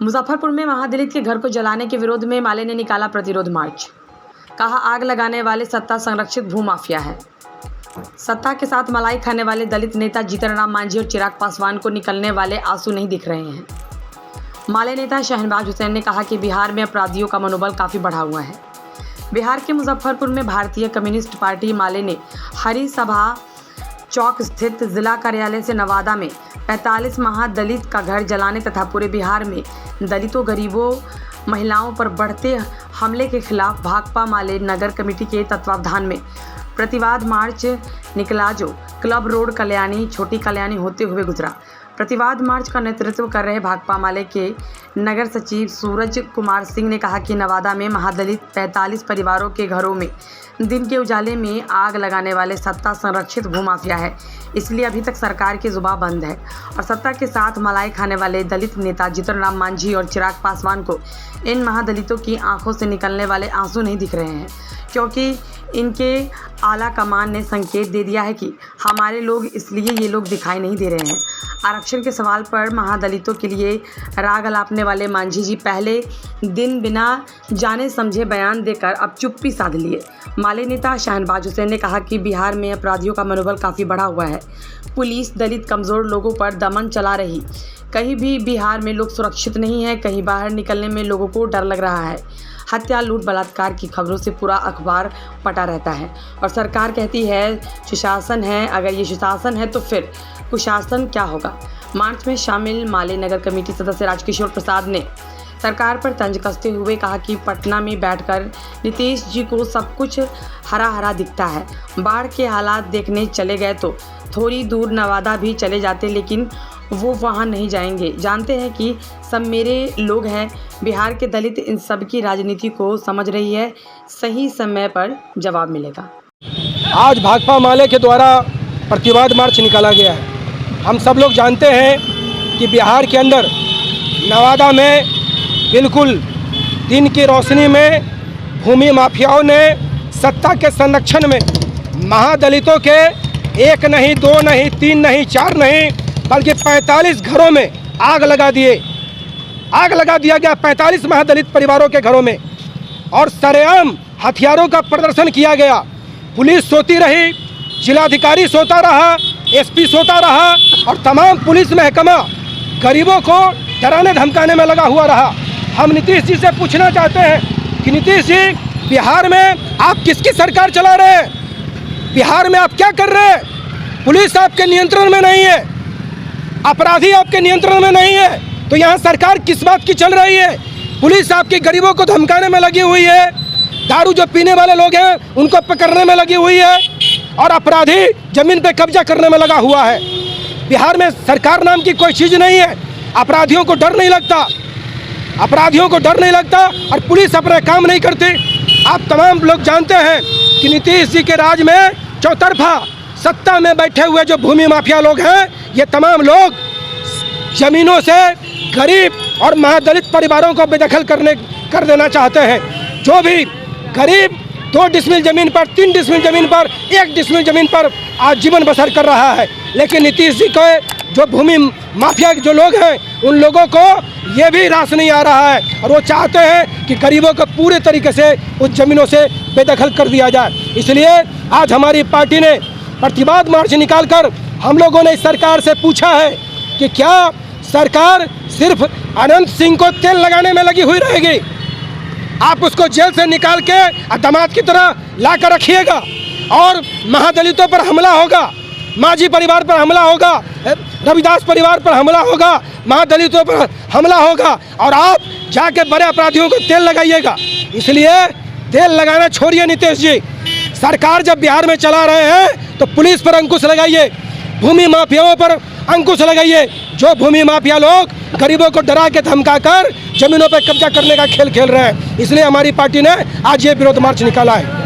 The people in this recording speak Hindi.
मुजफ्फरपुर में महादलित के घर को जलाने के विरोध में माले ने निकाला प्रतिरोध मार्च। कहा, आग लगाने वाले सत्ता संरक्षित भूमाफिया है। सत्ता के साथ मलाई खाने वाले दलित नेता जीतन राम मांझी और चिराग पासवान को निकलने वाले आंसू नहीं दिख रहे हैं। माले नेता शहनवाज हुसैन ने कहा कि बिहार में अपराधियों का मनोबल काफ़ी बढ़ा हुआ है। बिहार के मुजफ्फरपुर में भारतीय कम्युनिस्ट पार्टी माले ने हरी सभा चौक स्थित जिला कार्यालय से नवादा में 45 महादलित का घर जलाने तथा पूरे बिहार में दलितों, गरीबों, महिलाओं पर बढ़ते हमले के खिलाफ भाकपा माले नगर कमेटी के तत्वावधान में प्रतिवाद मार्च निकला, जो क्लब रोड कल्याणी, छोटी कल्याणी होते हुए गुजरा। प्रतिवाद मार्च का नेतृत्व कर रहे भाकपा माले के नगर सचिव सूरज कुमार सिंह ने कहा कि नवादा में महादलित 45 परिवारों के घरों में दिन के उजाले में आग लगाने वाले सत्ता संरक्षित भूमाफिया है, इसलिए अभी तक सरकार की जुबान बंद है और सत्ता के साथ मलाई खाने वाले दलित नेता जीतन राम मांझी और चिराग पासवान को इन महादलितों की आंखों से निकलने वाले आंसू नहीं दिख रहे हैं, क्योंकि इनके आला कमान ने संकेत दे दिया है कि हमारे लोग, इसलिए ये लोग दिखाई नहीं दे रहे हैं। आरक्षण के सवाल पर महादलितों के लिए राग अलापने वाले मांझी जी पहले दिन बिना जाने समझे बयान देकर अब चुप्पी साध लिए। माले नेता शहनवाज हुसैन ने कहा कि बिहार में अपराधियों का मनोबल काफ़ी बढ़ा हुआ है। पुलिस दलित कमज़ोर लोगों पर दमन चला रही। कहीं भी बिहार में लोग सुरक्षित नहीं है, कहीं बाहर निकलने में लोगों को डर लग रहा है। हत्या, लूट, बलात्कार की खबरों से पूरा अखबार पटा रहता है और सरकार कहती है सुशासन है। अगर ये सुशासन है तो फिर कुशासन क्या होगा। मार्च में शामिल माले नगर कमेटी सदस्य राजकिशोर प्रसाद ने सरकार पर तंज कसते हुए कहा कि पटना में बैठकर नीतीश जी को सब कुछ हरा हरा दिखता है। बाढ़ के हालात देखने चले गए तो थोड़ी दूर नवादा भी चले जाते, लेकिन वो वहाँ नहीं जाएंगे। जानते हैं कि सब मेरे लोग हैं। बिहार के दलित इन सब की राजनीति को समझ रही है, सही समय पर जवाब मिलेगा। आज भाकपा माले के द्वारा प्रतिवाद मार्च निकाला गया है। हम सब लोग जानते हैं कि बिहार के अंदर नवादा में बिल्कुल दिन की रोशनी में भूमि माफियाओं ने सत्ता के संरक्षण में महादलितों के एक नहीं, दो नहीं, तीन नहीं, चार नहीं, बल्कि 45 घरों में आग लगा दिया गया 45 महादलित परिवारों के घरों में, और सरेआम हथियारों का प्रदर्शन किया गया। पुलिस सोती रही, जिलाधिकारी सोता रहा, एसपी सोता रहा और तमाम पुलिस महकमा गरीबों को डराने धमकाने में लगा हुआ रहा। हम नीतीश जी से पूछना चाहते हैं कि नीतीश जी, बिहार में आप किसकी सरकार चला रहे हैं? बिहार में आप क्या कर रहे हैं? पुलिस आपके नियंत्रण में नहीं है, अपराधी आपके नियंत्रण में नहीं है, तो यहाँ सरकार किस बात की चल रही है? पुलिस आपके गरीबों को धमकाने में लगी हुई है, दारू जो पीने वाले लोग हैं उनको पकड़ने में लगी हुई है और अपराधी जमीन पे कब्जा करने में लगा हुआ है। बिहार में सरकार नाम की कोई चीज़ नहीं है। अपराधियों को डर नहीं लगता और पुलिस अपना काम नहीं करती। आप तमाम लोग जानते हैं कि नीतीश जी के राज में चौतरफा सत्ता में बैठे हुए जो भूमि माफिया लोग हैं, ये तमाम लोग जमीनों से गरीब और महादलित परिवारों को बेदखल कर देना चाहते हैं। जो भी गरीब 2 डिसमिल ज़मीन पर, 3 डिसमिल ज़मीन पर, 1 डिसमिल ज़मीन पर आज जीवन बसर कर रहा है, लेकिन नीतीश जी को जो भूमि माफिया जो लोग हैं उन लोगों को ये भी रास नहीं आ रहा है और वो चाहते हैं कि गरीबों को पूरे तरीके से उस ज़मीनों से बेदखल कर दिया जाए। इसलिए आज हमारी पार्टी ने प्रतिवाद मार्च निकालकर हम लोगों ने सरकार से पूछा है कि क्या सरकार सिर्फ अनंत सिंह को तेल लगाने में लगी हुई रहेगी? आप उसको जेल से निकाल के दामाद की तरह ला कर रखिएगा और महादलितों पर हमला होगा, मांझी परिवार पर हमला होगा, रविदास परिवार पर हमला होगा, महादलितों पर हमला होगा और आप जाके बड़े अपराधियों को तेल लगाइएगा। इसलिए तेल लगाना छोड़िए नीतीश जी। सरकार जब बिहार में चला रहे हैं तो पुलिस पर अंकुश लगाइए, भूमि माफियाओं पर अंकुश लगाइए। जो भूमि माफिया लोग गरीबों को डरा के धमका कर जमीनों पर कब्जा करने का खेल खेल रहे हैं, इसलिए हमारी पार्टी ने आज ये विरोध मार्च निकाला है।